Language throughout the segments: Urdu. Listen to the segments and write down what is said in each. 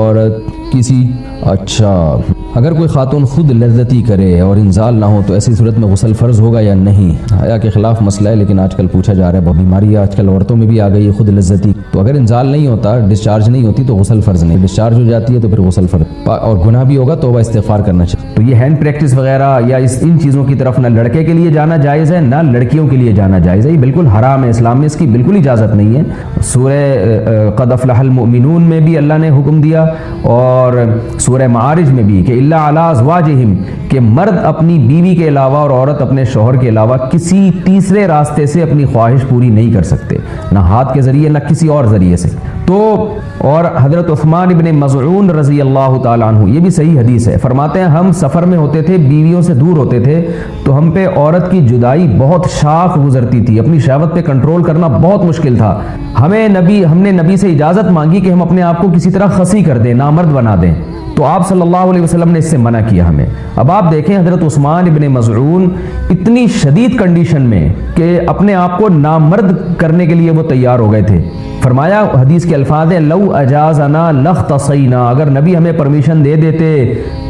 عورت کسی اگر کوئی خاتون خود لذتی کرے اور انزال نہ ہو تو ایسی صورت میں غسل فرض ہوگا یا نہیں؟ حیا کے خلاف مسئلہ ہے، لیکن آج کل پوچھا جا رہا ہے، بیماری آج کل عورتوں میں بھی آ گئی ہے خود لذتی، تو اگر انزال نہیں ہوتا، ڈسچارج نہیں ہوتی تو غسل فرض نہیں، ڈسچارج ہو جاتی ہے تو پھر غسل فرض، اور گناہ بھی ہوگا، توبہ استغفار کرنا چاہیے۔ تو یہ ہینڈ پریکٹس وغیرہ یا ان چیزوں کی طرف نہ لڑکے کے لیے جانا جائز ہے نہ لڑکیوں کے لیے جانا جائز ہے، یہ بالکل حرام ہے، اسلام میں اس کی بالکل اجازت نہیں ہے۔ سورہ قد افلح المؤمنون میں بھی اللہ نے حکم دیا، اور سورہ معارج میں بھی کہ الا علی ازواجہم، کہ مرد اپنی بیوی کے علاوہ اور عورت اپنے شوہر کے علاوہ کسی تیسرے راستے سے اپنی خواہش پوری نہیں کر سکتے، نہ ہاتھ کے ذریعے نہ کسی اور ذریعے سے۔ تو اور حضرت عثمان ابن مظعون رضی اللہ تعالیٰ عنہ، یہ بھی صحیح حدیث ہے، فرماتے ہیں ہم سفر میں ہوتے تھے، بیویوں سے دور ہوتے تھے، تو ہم پہ عورت کی جدائی بہت شاق گزرتی تھی، اپنی شہوت پہ کنٹرول کرنا بہت مشکل تھا۔ ہم نے نبی سے اجازت مانگی کہ ہم اپنے آپ کو کسی طرح خسی کر دیں، نامرد بنا دیں، تو آپ صلی اللہ علیہ وسلم نے اس سے منع کیا ہمیں۔ اب آپ دیکھیں حضرت عثمان ابن مظعون اتنی شدید کنڈیشن میں کہ اپنے آپ کو نامرد کرنے کے لیے وہ تیار ہو گئے تھے۔ فرمایا، حدیث کے الفاظ ہیں لو اجازنا لختصینا، اگر نبی ہمیں پرمیشن دے دیتے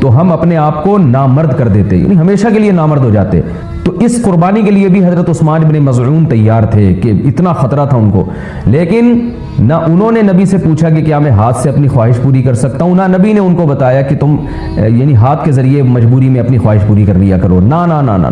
تو ہم اپنے آپ کو نامرد کر دیتے، یعنی ہمیشہ کے لیے نامرد ہو جاتے۔ تو اس قربانی کے لیے بھی حضرت عثمان ابن مظعون تیار تھے کہ اتنا خطرہ تھا ان کو، لیکن نہ انہوں نے نبی سے پوچھا کہ کیا میں ہاتھ سے اپنی خواہش پوری کر سکتا ہوں، نہ نبی نے ان کو بتایا کہ تم یعنی ہاتھ کے ذریعے مجبوری میں اپنی خواہش پوری کر لیا کرو، نہ نہ نہ نہ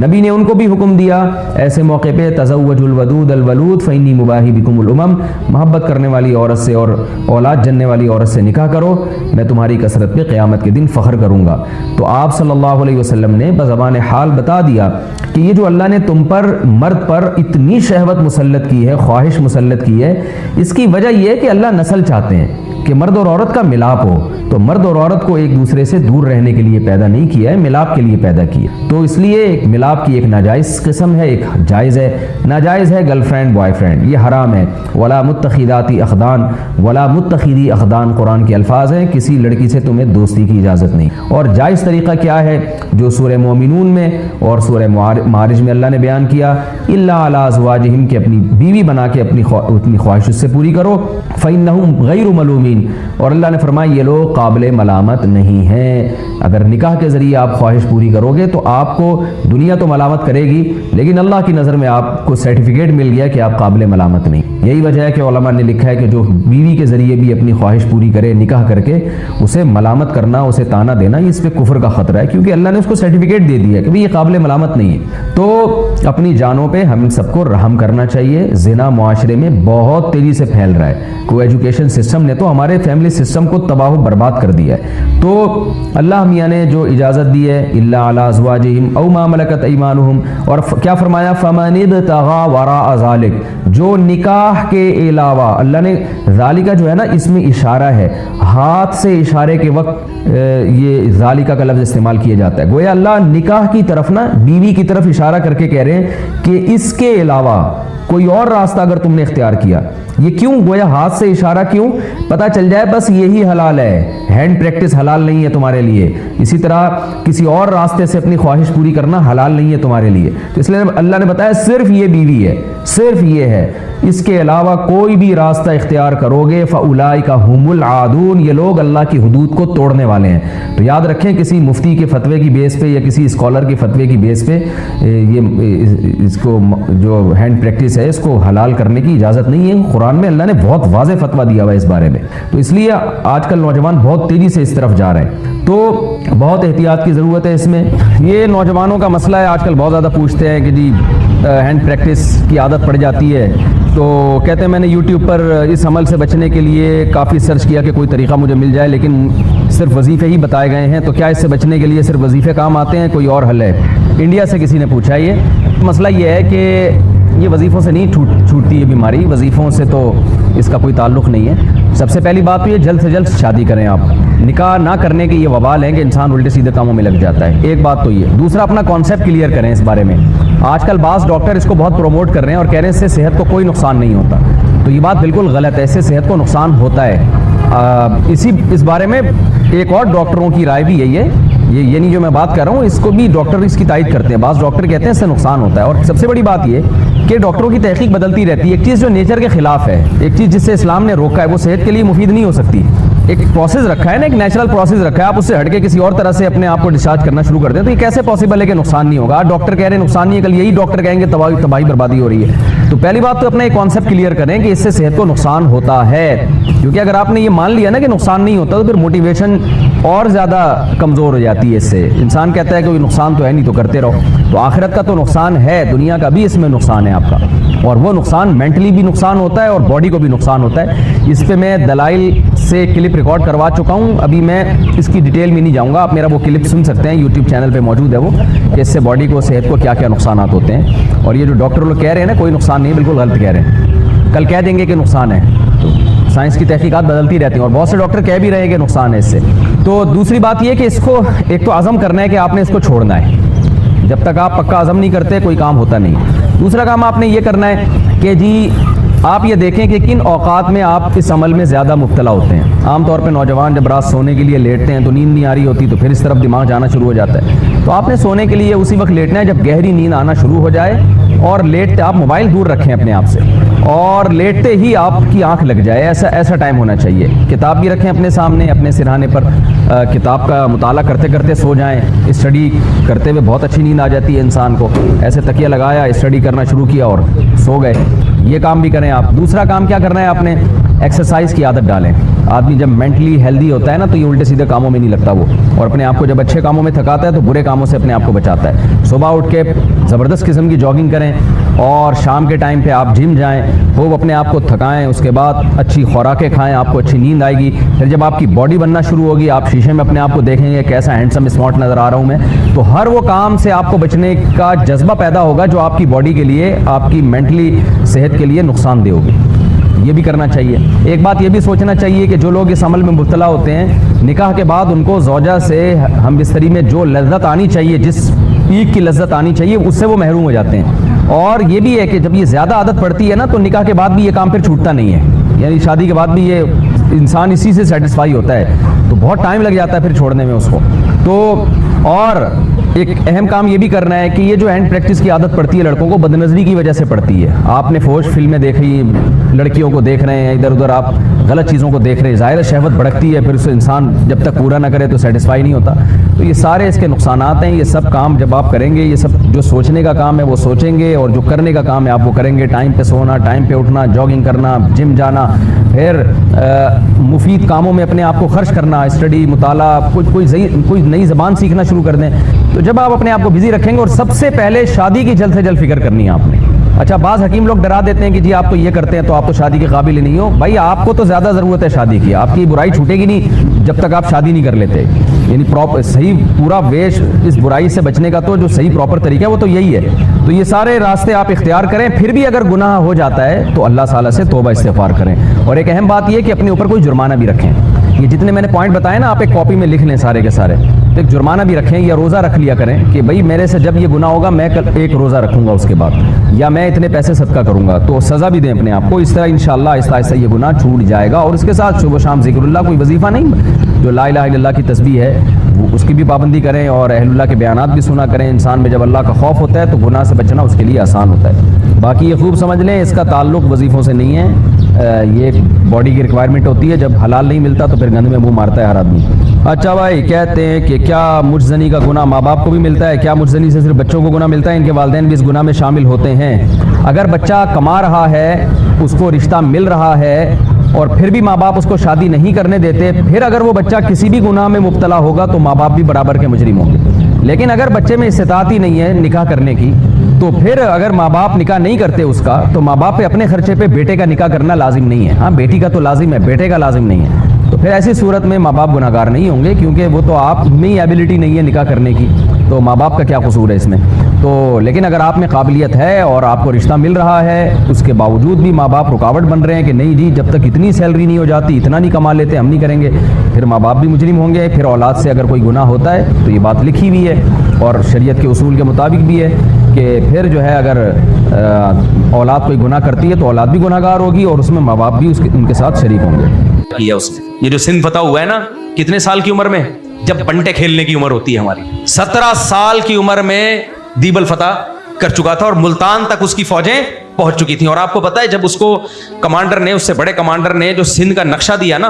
نبی نے ان کو بھی حکم دیا ایسے موقع پہ تزوجوا الودود الولود فانی مباہی بکم الامم، محبت کرنے والی عورت سے اور اولاد جننے والی عورت سے نکاح کرو، میں تمہاری کثرت پہ قیامت کے دن فخر کروں گا۔ تو آپ صلی اللہ علیہ وسلم نے بزبان حال بتا دیا کہ یہ جو اللہ نے تم پر، مرد پر اتنی شہوت مسلط کی ہے، خواہش مسلط کی ہے، اس کی وجہ یہ ہے کہ اللہ نسل چاہتے ہیں کہ مرد اور عورت کا ملاپ ہو، تو مرد اور عورت کو ایک دوسرے سے دور رہنے کے لیے پیدا نہیں کیا ہے، ملاپ کے لیے پیدا کیا۔ تو اس لیے ایک ملاپ کی ایک ناجائز قسم ہے، ایک جائز ہے۔ ناجائز ہے گرل فرینڈ بوائے فرینڈ، یہ حرام ہے۔ ولا متخذاتی اخدان، ولا متخذی اخدان قرآن کے الفاظ ہیں، کسی لڑکی سے تمہیں دوستی کی اجازت نہیں۔ اور جائز طریقہ کیا ہے جو سورہ مومنون میں اور سورہ معارج میں اللہ نے بیان کیا، الا علی ازواجہم، کہ اپنی بیوی بنا کے اپنی خواہش اس سے پوری کرو، فإنہم غیر ملومین، اور اللہ نے فرمایا یہ لوگ قابل ملامت نہیں ہیں۔ اگر نکاح کے ذریعے آپ خواہش پوری کرو گے تو آپ کو دنیا تو ملامت کرے گی، لیکن اللہ کی نظر میں آپ کو سرٹیفکیٹ مل گیا کہ آپ قابل ملامت نہیں۔ یہی وجہ ہے کہ علماء نے لکھا ہے کہ جو بیوی کے ذریعے بھی اپنی خواہش پوری کرے نکاح کر کے، اسے ملامت کرنا، اسے تانا دینا، یہ اس پہ کفر کا خطرہ ہے، کیونکہ اللہ نے اس کو سرٹیفکیٹ دے دیا کہ بھئی یہ قابل ملامت نہیں ہے۔ تو اپنی جانوں پہ ہم سب کو رحم کرنا چاہیے۔ زنا معاشرے میں بہت تیزی سے پھیل رہا ہے، کو ایجوکیشن سسٹم نے تو ہمارے فیملی سسٹم کو تباہ و برباد کر دیا ہے۔ تو اللہ میاں نے جو اجازت دی ہے الا علی ازواجہم او ما ملکت ایمانہم، اور کیا فرمایا فمن ابتغى وراء ذلک، جو نکاح کے علاوہ، اللہ نے ذالکہ جو ہے نا اس میں اشارہ ہے، ہاتھ سے اشارے کے وقت یہ ذالکہ کا لفظ استعمال کیا جاتا ہے، گویا اللہ نکاح کی طرف نا بیوی کی طرف اشارہ کر کے کہہ رہے ہیں کہ اس کے علاوہ کوئی اور راستہ اگر تم نے اختیار کیا، یہ کیوں گویا ہاتھ سے اشارہ کیوں؟ پتہ چل جائے بس یہی حلال ہے، ہینڈ پریکٹس حلال نہیں ہے تمہارے لیے، اسی طرح کسی اور راستے سے اپنی خواہش پوری کرنا حلال نہیں ہے تمہارے لیے۔ تو اس لیے اللہ نے بتایا صرف یہ بیوی ہے، صرف یہ ہے، اس کے علاوہ کوئی بھی راستہ اختیار کرو گے فاولئک هم العادون، یہ لوگ اللہ کی حدود کو توڑنے والے ہیں۔ تو یاد رکھیں کسی مفتی کے فتوے کی بیس پہ یا کسی اسکالر کے فتوے کی بیس پہ یہ اس کو جو ہینڈ پریکٹس ہے اس کو حلال کرنے کی اجازت نہیں ہے۔ قرآن میں اللہ نے بہت واضح فتویٰ دیا ہوا ہے اس بارے میں، تو اس لیے آج کل نوجوان بہت تیزی سے اس طرف جا رہے ہیں، تو بہت احتیاط کی ضرورت ہے اس میں۔ یہ نوجوانوں کا مسئلہ ہے، آج کل بہت زیادہ پوچھتے ہیں کہ جی ہینڈ پریکٹس کی عادت پڑ جاتی ہے، تو کہتے ہیں میں نے یوٹیوب پر اس عمل سے بچنے کے لیے کافی سرچ کیا کہ کوئی طریقہ مجھے مل جائے، لیکن صرف وظیفے ہی بتائے گئے ہیں، تو کیا اس سے بچنے کے لیے صرف وظیفے کام آتے ہیں، کوئی اور حل ہے؟ انڈیا سے کسی نے پوچھا یہ مسئلہ یہ ہے کہ یہ وظیفوں سے نہیں چھوٹتی یہ بیماری، وظیفوں سے تو اس کا کوئی تعلق نہیں ہے۔ سب سے پہلی بات تو یہ جلد سے جلد شادی کریں آپ، نکاح نہ کرنے کے یہ وبال ہے کہ انسان الٹے سیدھے کاموں میں لگ جاتا ہے، ایک بات تو یہ۔ دوسرا اپنا کانسیپٹ کلیئر کریں اس بارے میں۔ آج کل بعض ڈاکٹر اس کو بہت پروموٹ کر رہے ہیں اور کہہ رہے ہیں اس سے صحت کو کوئی نقصان نہیں ہوتا، تو یہ بات بالکل غلط ہے، اس سے صحت کو نقصان ہوتا ہے۔ اس بارے میں ایک اور ڈاکٹروں کی رائے بھی یہی ہے، یہ نہیں جو میں بات کر رہا ہوں، اس کو بھی ڈاکٹر اس کی تائید کرتے ہیں، بعض ڈاکٹر کہتے ہیں اس سے نقصان ہوتا ہے۔ اور سب سے بڑی بات یہ کہ ڈاکٹروں کی تحقیق بدلتی رہتی ہے، ایک چیز جو نیچر کے خلاف ہے، ایک چیز جس سے اسلام نے روکا ہے، وہ صحت کے لیے مفید نہیں ہو سکتی۔ ایک پروسیس رکھا ہے نا, ایک نیچرل پروسیس رکھا ہے, آپ اس سے ہٹ کے کسی اور طرح سے اپنے آپ کو ڈسچارج کرنا شروع کر دیں تو یہ کیسے پاسبل ہے کہ نقصان نہیں ہوگا؟ ڈاکٹر کہہ رہے ہیں نقصان نہیں ہے, کل یہی ڈاکٹر کہیں گے تباہی بربادی ہو رہی ہے. تو پہلی بات تو اپنا ایک کانسیپٹ کلیئر کریں کہ اس سے صحت کو نقصان ہوتا ہے, کیونکہ اگر آپ نے یہ مان لیا نا کہ نقصان نہیں ہوتا تو پھر موٹیویشن اور زیادہ کمزور ہو جاتی ہے. اس سے انسان کہتا ہے کہ کوئی نقصان تو ہے نہیں تو کرتے رہو. تو آخرت کا تو نقصان ہے, دنیا کا بھی اس میں نقصان ہے آپ کا, اور وہ نقصان مینٹلی بھی نقصان ہوتا ہے اور باڈی کو بھی نقصان ہوتا ہے. اس پہ میں دلائل سے کلپ ریکارڈ کروا چکا ہوں, ابھی میں اس کی ڈیٹیل میں نہیں جاؤں گا, آپ میرا وہ کلپ سن سکتے ہیں, یوٹیوب چینل پہ موجود ہے وہ, کہ اس سے باڈی کو, صحت کو کیا کیا نقصانات ہوتے ہیں. اور یہ جو ڈاکٹر لوگ کہہ رہے ہیں نا کوئی نقصان نہیں, بالکل غلط کہہ رہے ہیں. کل کہہ دیں گے کہ نقصان ہے, تو سائنس کی تحقیقات بدلتی رہتی ہیں اور بہت سے ڈاکٹر کہہ بھی رہے ہیں کہ نقصان ہے اس سے. تو دوسری بات یہ کہ اس کو ایک تو عزم کرنا ہے کہ آپ نے اس کو چھوڑنا ہے. جب تک آپ پکا عزم نہیں کرتے کوئی کام ہوتا نہیں. دوسرا کام آپ نے یہ کرنا ہے کہ جی آپ یہ دیکھیں کہ کن اوقات میں آپ اس عمل میں زیادہ مبتلا ہوتے ہیں. عام طور پہ نوجوان جب رات سونے کے لیے لیٹتے ہیں تو نیند نہیں آ رہی ہوتی, تو پھر اس طرف دماغ جانا شروع ہو جاتا ہے. تو آپ نے سونے کے لیے اسی وقت لیٹنا ہے جب گہری نیند آنا شروع ہو جائے, اور لیٹتے آپ موبائل دور رکھیں اپنے آپ سے, اور لیٹتے ہی آپ کی آنکھ لگ جائے, ایسا ٹائم ہونا چاہیے. کتاب بھی رکھیں اپنے سامنے, اپنے سرہانے پر, کتاب کا مطالعہ کرتے کرتے سو جائیں. اسٹڈی کرتے ہوئے بہت اچھی نیند آ جاتی ہے انسان کو, ایسے تکیہ لگایا, اسٹڈی کرنا شروع کیا اور سو گئے. یہ کام بھی کریں آپ. دوسرا کام کیا کرنا ہے آپ نے, ایکسرسائز کی عادت ڈالیں. آدمی جب مینٹلی ہیلدی ہوتا ہے نا تو یہ الٹے سیدھے کاموں میں نہیں لگتا وہ, اور اپنے آپ کو جب اچھے کاموں میں تھکاتا ہے تو برے کاموں سے اپنے آپ کو بچاتا ہے. صبح اٹھ کے زبردست قسم کی جاگنگ کریں, اور شام کے ٹائم پہ آپ جم جائیں, خوب اپنے آپ کو تھکائیں, اس کے بعد اچھی خوراکیں کھائیں, آپ کو اچھی نیند آئے گی. پھر جب آپ کی باڈی بننا شروع ہوگی, آپ شیشے میں اپنے آپ کو دیکھیں گے کیسا ہینڈسم اسمارٹ نظر آ رہا ہوں میں, تو ہر وہ کام سے آپ کو بچنے کا جذبہ پیدا ہوگا جو آپ کی باڈی کے لیے, آپ کی مینٹلی صحت کے لیے نقصان دہ ہوگی. یہ بھی کرنا چاہیے. ایک بات یہ بھی سوچنا چاہیے کہ جو لوگ اس عمل میں مبتلا ہوتے ہیں, نکاح کے بعد ان کو زوجہ سے ہم بستری میں جو لذت آنی چاہیے, جس پیک کی لذت آنی چاہیے, اس سے وہ محروم ہو جاتے ہیں. اور یہ بھی ہے کہ جب یہ زیادہ عادت پڑتی ہے نا تو نکاح کے بعد بھی یہ کام پھر چھوٹتا نہیں ہے, یعنی شادی کے بعد بھی یہ انسان اسی سے سیٹسفائی ہوتا ہے, تو بہت ٹائم لگ جاتا ہے پھر چھوڑنے میں اس کو. تو اور ایک اہم کام یہ بھی کرنا ہے کہ یہ جو ہینڈ پریکٹس کی عادت پڑتی ہے لڑکوں کو, بدنظری کی وجہ سے پڑتی ہے. آپ نے فوج فلمیں دیکھی, لڑکیوں کو دیکھ رہے ہیں, ادھر ادھر آپ غلط چیزوں کو دیکھ رہے ہیں, ظاہر شہوت بھڑکتی ہے, پھر اس انسان جب تک پورا نہ کرے تو سیٹسفائی نہیں ہوتا. تو یہ سارے اس کے نقصانات ہیں. یہ سب کام جب آپ کریں گے, یہ سب جو سوچنے کا کام ہے وہ سوچیں گے, اور جو کرنے کا کام ہے آپ وہ کریں گے. ٹائم پہ سونا, ٹائم پہ اٹھنا, جاگنگ کرنا, جم جانا, پھر مفید کاموں میں اپنے آپ کو خرچ کرنا, اسٹڈی, مطالعہ, کوئی نئی زبان سیکھنا شروع کر دیں. تو جب آپ اپنے آپ کو بزی رکھیں گے, اور سب سے پہلے شادی کی جلد سے جلد فکر کرنی ہے آپ نے. اچھا, بعض حکیم لوگ ڈرا دیتے ہیں کہ جی آپ تو یہ کرتے ہیں تو آپ تو شادی کے قابل ہی نہیں ہو. بھائی آپ کو تو زیادہ ضرورت ہے شادی کی, آپ کی برائی چھوٹے گی نہیں جب تک آپ شادی نہیں کر لیتے. یعنی صحیح پورا ویش اس برائی سے بچنے کا تو جو صحیح پراپر طریقہ ہے وہ تو یہی ہے. تو یہ سارے راستے آپ اختیار کریں. پھر بھی اگر گناہ ہو جاتا ہے تو اللہ تعالیٰ سے توبہ استغفار کریں. اور ایک اہم بات یہ کہ اپنے اوپر کوئی جرمانہ بھی رکھیں. یہ جتنے میں نے پوائنٹ بتائے نا, آپ ایک کاپی میں لکھ لیں سارے کے سارے. تو ایک جرمانہ بھی رکھیں, یا روزہ رکھ لیا کریں کہ بھائی میرے سے جب یہ گناہ ہوگا میں کل ایک روزہ رکھوں گا اس کے بعد, یا میں اتنے پیسے صدقہ کروں گا. تو سزا بھی دیں اپنے آپ کو. اس طرح انشاءاللہ آہستہ آہستہ یہ گناہ چھوٹ جائے گا. اور اس کے ساتھ صبح و شام ذکر اللہ, کوئی وظیفہ نہیں, جو لا الہ الا اللہ کی تسبیح ہے وہ اس کی بھی پابندی کریں, اور اہل اللہ کے بیانات بھی سنا کریں. انسان میں جب اللہ کا خوف ہوتا ہے تو گناہ سے بچنا اس کے لیے آسان ہوتا ہے. باقی یہ خوب سمجھ لیں, اس کا تعلق وظیفوں سے نہیں ہے. یہ باڈی کی ریکوائرمنٹ ہوتی ہے. جب حلال نہیں ملتا تو پھر گند میں منہ مارتا ہے ہر آدمی. اچھا بھائی, کہتے ہیں کہ کیا مجزنی کا گناہ ماں باپ کو بھی ملتا ہے؟ کیا مجزنی سے صرف بچوں کو گناہ ملتا ہے, ان کے والدین بھی اس گناہ میں شامل ہوتے ہیں؟ اگر بچہ کما رہا ہے, اس کو رشتہ مل رہا ہے, اور پھر بھی ماں باپ اس کو شادی نہیں کرنے دیتے, پھر اگر وہ بچہ کسی بھی گناہ میں مبتلا ہوگا تو ماں باپ بھی برابر کے مجرم ہوں گے. لیکن اگر بچے میں استطاعت ہی نہیں ہے نکاح کرنے کی, تو پھر اگر ماں باپ نکاح نہیں کرتے اس کا, تو ماں باپ پہ اپنے خرچے پہ بیٹے کا نکاح کرنا لازم نہیں ہے. ہاں, بیٹی کا تو لازم ہے, بیٹے کا لازم نہیں ہے. تو پھر ایسی صورت میں ماں باپ گناہ گار نہیں ہوں گے, کیونکہ وہ تو آپ میں ہی ایبلٹی نہیں ہے نکاح کرنے کی, تو ماں باپ کا کیا قصور ہے اس میں. تو لیکن اگر آپ میں قابلیت ہے اور آپ کو رشتہ مل رہا ہے, اس کے باوجود بھی ماں باپ رکاوٹ بن رہے ہیں کہ نہیں جی جب تک اتنی سیلری نہیں ہو جاتی, اتنا نہیں کما لیتے, ہم نہیں کریں گے, پھر ماں باپ بھی مجرم ہوں گے. پھر اولاد سے اگر کوئی گناہ ہوتا ہے تو یہ بات لکھی ہوئی ہے, اور شریعت کے اصول کے مطابق بھی ہے کہ پھر جو ہے اگر اولاد کوئی گناہ کرتی ہے تو اولاد بھی گناہ گار ہوگی, اور اس میں ماں باپ بھی ان کے ساتھ شریک ہوں گے. یہ جو سندھ فتح ہوا ہے نا, کتنے سال کی عمر میں؟ جب بنٹے کھیلنے کی عمر ہوتی ہے ہماری. 17 سال کی عمر میں دیبل فتح کر چکا تھا, اور ملتان تک اس کی فوجیں پہنچ چکی تھیں. اور آپ کو پتا ہے جب اس کو کمانڈر نے, اس سے بڑے کمانڈر نے جو سندھ کا نقشہ دیا نا,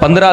15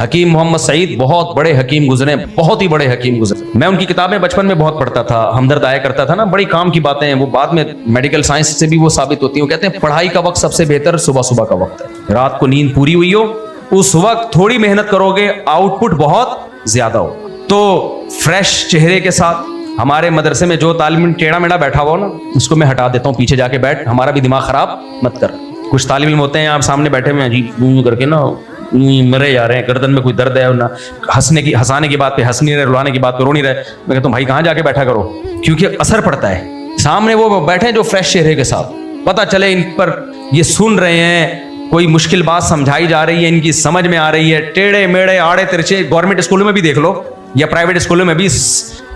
حکیم محمد سعید بہت بڑے حکیم گزرے, بہت ہی بڑے حکیم گزرے. میں ان کی کتابیں بچپن میں بہت پڑھتا تھا, ہمدرد آیا کرتا تھا نا, بڑی کام کی باتیں ہیں وہ, بعد میں میڈیکل سائنس سے بھی وہ ثابت ہوتی ہیں. وہ کہتے ہیں پڑھائی کا وقت سب سے بہتر صبح صبح کا وقت ہے. رات کو نیند پوری ہوئی ہو, اس وقت تھوڑی محنت کرو گے, آؤٹ پٹ بہت زیادہ ہو. تو فریش چہرے کے ساتھ, ہمارے مدرسے میں جو طالب علم ٹیڑھا میڑھا بیٹھا ہوا نا, اس کو میں ہٹا دیتا ہوں, پیچھے جا کے بیٹھ, ہمارا بھی دماغ خراب مت کر. کچھ طالب علم ہوتے ہیں آپ سامنے بیٹھے ہوئے عجیب کر کے نا مرے جا رہے ہیں, گردن میں کوئی درد ہے نہ, ہنسانے کی بات پہ ہنس نہیں رہے, رلانے کی بات پہ رو نہیں رہے. میں کہتا ہوں بھائی کہاں جا کے بیٹھا کرو, کیونکہ اثر پڑتا ہے. سامنے وہ بیٹھے جو فریش چہرے کے ساتھ, پتہ چلے ان پر یہ سن رہے ہیں, کوئی مشکل بات سمجھائی جا رہی ہے, ان کی سمجھ میں آ رہی ہے. ٹیڑھے میڑھے آڑے ترچے, گورنمنٹ اسکولوں میں بھی دیکھ لو یا پرائیویٹ اسکولوں میں بھی,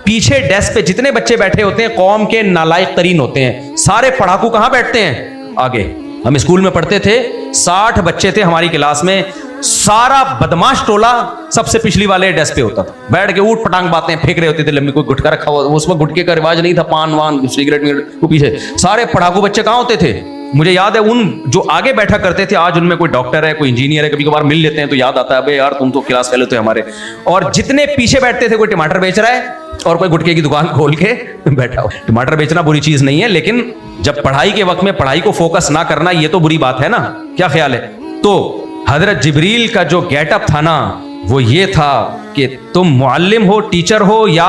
پیچھے ڈیسک پہ جتنے بچے بیٹھے ہوتے ہیں قوم کے نالائق ترین ہوتے ہیں. سارے پڑھاکو کہاں بیٹھتے ہیں؟ آگے. ہم اسکول میں پڑھتے تھے, 60 بچے تھے ہماری کلاس میں, سارا بدماش ٹولہ سب سے پچھلی والے ڈیسک پہ ہوتا تھا, بیٹھ کے اوٹ پٹانگ باتیں پھینک رہے ہوتے تھے لمبی. کوئی گٹکا رکھا ہوا, اس وقت گٹکے کا رواج نہیں تھا, پان وان سگریٹ وہ پیچھے. سارے پڑھاکو بچے کہاں ہوتے تھے؟ مجھے یاد ہے ان جو آگے بیٹھا کرتے تھے, آج ان میں کوئی ڈاکٹر ہے, کوئی انجینئر ہے, کبھی کبھار مل لیتے ہیں تو یاد آتا ہے بھائی یار تم تو کلاس فیلو تھے ہمارے. اور جتنے پیچھے بیٹھتے تھے, کوئی ٹماٹر بیچ رہا ہے اور کوئی گٹکے کی دکان کھول کے بیٹھا ہو. ٹماٹر بیچنا بری چیز نہیں ہے, لیکن جب پڑھائی کے وقت میں پڑھائی کو فوکس نہ کرنا, یہ تو بری بات ہے نا. کیا خیال ہے؟ تو حضرت جبریل کا جو گیٹ اپ تھا نا, وہ یہ تھا کہ تم معلم ہو, ٹیچر ہو, یا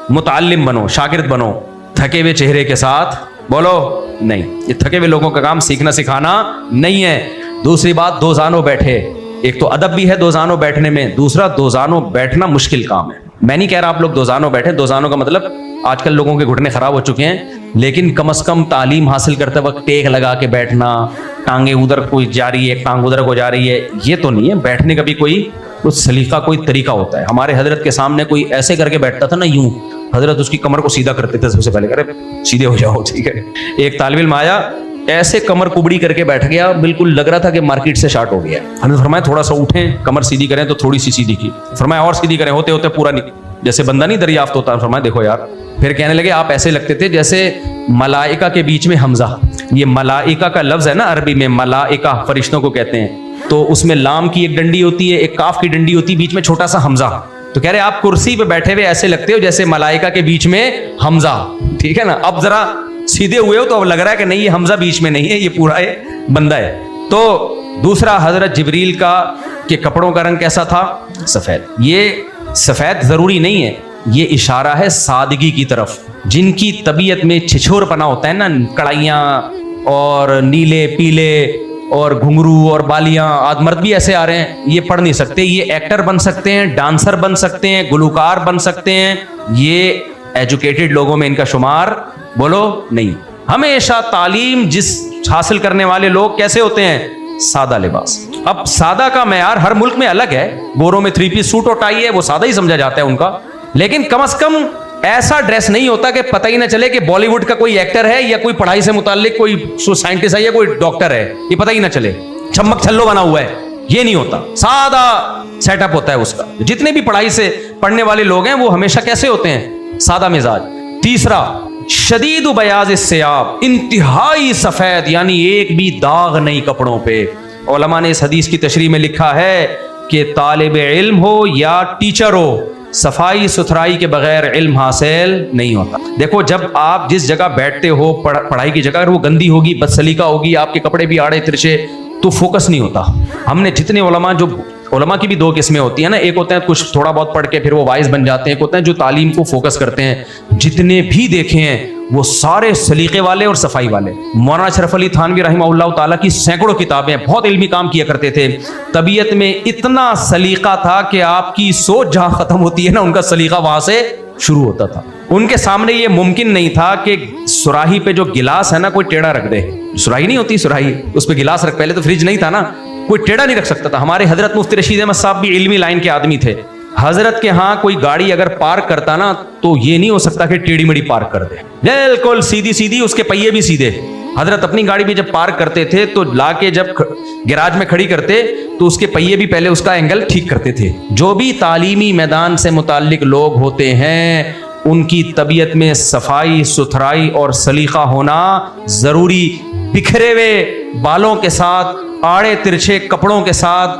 متعلم بنو, شاگرد بنو. تھکے ہوئے چہرے کے ساتھ بولو نہیں, یہ تھکے ہوئے لوگوں کا کام سیکھنا سکھانا نہیں ہے. دوسری بات, دو زانوں بیٹھے, ایک تو ادب بھی ہے دو زانوں بیٹھنے میں, دوسرا دو زانوں بیٹھنا مشکل کام ہے. میں نہیں کہہ رہا آپ لوگ دو زانوں بیٹھیں, دو زانوں کا مطلب آج کل لوگوں کے گھٹنے خراب ہو چکے ہیں, لیکن کم از کم تعلیم حاصل کرتے وقت ٹیک لگا کے بیٹھنا, ٹانگیں ادھر کوئی جا رہی ہے, ٹانگ ادھر کو جا رہی ہے, یہ تو نہیں ہے. بیٹھنے کا بھی کوئی سلیقہ, کوئی طریقہ ہوتا ہے. ہمارے حضرت کے سامنے کوئی ایسے کر کے بیٹھتا تھا نا, یوں, حضرت اس کی کمر کو سیدھا کرتے تھے سب سے پہلے, کرے سیدھے ہو جاؤ, ٹھیک ہے. ایک طالب علم آیا, ایسے کمر کبڑی کر کے بیٹھ گیا, بالکل لگ رہا تھا کہ مارکیٹ سے شارٹ ہو گیا. ہم نے فرمایا تھوڑا سا اٹھیں, کمر سیدھی کریں, تو تھوڑی سی سیدھی کی. فرمایا اور سیدھی کریں, ہوتے ہوتے پورا نہیں, جیسے بندہ نہیں دریافت ہوتا. فرمایا دیکھو یار. پھر کہنے لگے آپ ایسے لگتے تھے جیسے ملائکہ کے بیچ میں حمزہ. یہ ملائکہ کا لفظ ہے نا عربی میں, ملائکہ فرشتوں کو کہتے ہیں, تو اس میں لام کی ایک ڈنڈی ہوتی ہے, ایک کاف کی ڈنڈی ہوتی ہے, بیچ میں چھوٹا سا حمزہ. تو کہہ رہے آپ کرسی پہ بیٹھے ہوئے ایسے لگتے ہو جیسے ملائکہ کے بیچ میں حمزہ, ٹھیک ہے نا. اب ذرا سیدھے ہوئے ہو تو اب لگ رہا ہے کہ نہیں یہ حمزہ بیچ میں نہیں ہے, یہ پورا یہ بندہ ہے. تو دوسرا, حضرت جبریل کا کہ کپڑوں کا رنگ کیسا تھا؟ سفید. یہ سفید ضروری نہیں ہے, یہ اشارہ ہے سادگی کی طرف. جن کی طبیعت میں چھچھور پنا ہوتا ہے نا, کڑائیاں اور نیلے پیلے اور گھنگرو اور بالیاں, آج مرد بھی ایسے آ رہے ہیں, یہ پڑھ نہیں سکتے. یہ ایکٹر بن سکتے ہیں, ڈانسر بن سکتے ہیں, گلوکار بن سکتے ہیں, یہ ایجوکیٹڈ لوگوں میں ان کا شمار بولو نہیں. ہمیشہ تعلیم جس حاصل کرنے والے لوگ کیسے ہوتے ہیں؟ سادہ لباس. اب سادہ کا معیار ہر ملک میں الگ ہے. گوروں میں 3 پیس سوٹ اور ٹائی ہے, وہ سادہ ہی سمجھا جاتا ہے ان کا, لیکن کم از کم ایسا ڈریس نہیں ہوتا کہ پتہ ہی نہ چلے کہ بالی ووڈ کا کوئی ایکٹر ہے, یا کوئی پڑھائی سے متعلق کوئی سائنٹسٹ ہے, یا کوئی ڈاکٹر ہے, یہ پتہ ہی نہ چلے. چھمک چھلو بنا ہوا ہے, یہ نہیں ہوتا. سادہ سیٹ اپ ہوتا ہے اس کا. جتنے بھی پڑھائی سے پڑھنے والے لوگ ہیں وہ ہمیشہ کیسے ہوتے ہیں؟ سادہ مزاج. تیسرا, شدید بیاض الثیاب, انتہائی سفید, یعنی ایک بھی داغ نہیں کپڑوں پہ. علماء نے اس حدیث کی تشریح میں لکھا ہے کہ طالب علم ہو یا ٹیچر ہو, صفائی ستھرائی کے بغیر علم حاصل نہیں ہوتا. دیکھو جب آپ جس جگہ بیٹھتے ہو پڑھائی کی جگہ, اگر وہ گندی ہوگی, بد سلیقہ ہوگی, آپ کے کپڑے بھی آڑے ترچے, تو فوکس نہیں ہوتا. ہم نے جتنے علماء کی بھی 2 قسمیں ہوتی ہیں نا, ایک ہوتے ہیں کچھ تھوڑا بہت پڑھ کے پھر وہ وائز بن جاتے ہیں, ایک ہوتے ہیں جو تعلیم کو فوکس کرتے ہیں. جتنے بھی دیکھے ہیں وہ سارے سلیقے والے اور صفائی والے. مولانا اشرف علی تھانوی رحمہ اللہ تعالیٰ کی سینکڑوں کتابیں, بہت علمی کام کیا کرتے تھے. طبیعت میں اتنا سلیقہ تھا کہ آپ کی سوچ جہاں ختم ہوتی ہے نا, ان کا سلیقہ وہاں سے شروع ہوتا تھا. ان کے سامنے یہ ممکن نہیں تھا کہ سراہی پہ جو گلاس ہے نا کوئی ٹیڑھا رکھ دے. سراہی نہیں ہوتی سراہی, اس پہ گلاس رکھ, پہلے تو فریج نہیں تھا نا, کوئی ٹیڑھا نہیں رکھ سکتا تھا. ہمارے حضرت مفتی رشید احمد صاحب بھی علمی لائن کے آدمی تھے. حضرت کے ہاں کوئی گاڑی اگر پارک کرتا نا تو یہ نہیں ہو سکتا کہ ٹیڑھی مڑی پارک کر دے, بالکل سیدھی سیدھی, اس کے پہیے بھی سیدھے. حضرت اپنی گاڑی بھی جب پارک کرتے تھے تو لا کے جب گراج میں کھڑی کرتے تو اس کے پہیے بھی پہلے اس کا اینگل ٹھیک کرتے تھے. جو بھی تعلیمی میدان سے متعلق لوگ ہوتے ہیں ان کی طبیعت میں صفائی ستھرائی اور سلیقہ ہونا ضروری. بکھرے ہوئے بالوں کے ساتھ, آڑے ترچھے کپڑوں کے ساتھ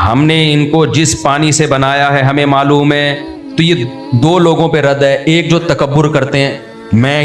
ہم نے ان کو جس پانی سے بنایا ہے ہمیں معلوم ہے. تو یہ دو لوگوں پہ رد ہے. ایک جو تکبر کرتے ہیں, میں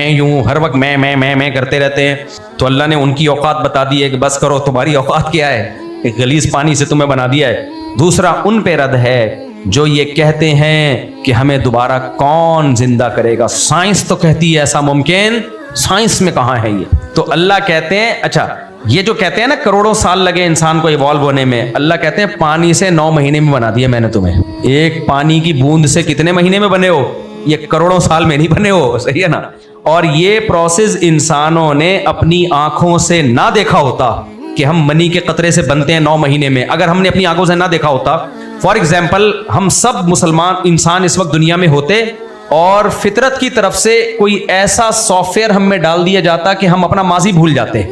یوں ہر وقت میں کرتے رہتے ہیں, تو اللہ نے ان کی اوقات بتا دی ہے کہ بس کرو, تمہاری اوقات کیا ہے, ایک غلیظ پانی سے تمہیں بنا دیا ہے. دوسرا ان پہ رد ہے جو یہ کہتے ہیں کہ ہمیں دوبارہ کون زندہ کرے گا. سائنس تو کہتی ہے ایسا ممکن, سائنس میں کہاں ہے یہ. تو اللہ کہتے ہیں اچھا یہ جو کہتے ہیں نا کروڑوں سال لگے انسان کو ایوالو ہونے میں, اللہ کہتے ہیں پانی سے 9 مہینے میں بنا دیا میں نے تمہیں. ایک پانی کی بوند سے کتنے مہینے میں بنے ہو, یہ کروڑوں سال میں نہیں بنے ہو, صحیح ہے نا. اور یہ پروسیس انسانوں نے اپنی آنکھوں سے نہ دیکھا ہوتا کہ ہم منی کے قطرے سے بنتے ہیں 9 مہینے میں, اگر ہم نے اپنی آنکھوں سے نہ دیکھا ہوتا, فار ایگزامپل ہم سب مسلمان انسان اس وقت دنیا میں ہوتے اور فطرت کی طرف سے کوئی ایسا سافٹ ویئر ہم میں ڈال دیا جاتا کہ ہم اپنا ماضی بھول جاتے.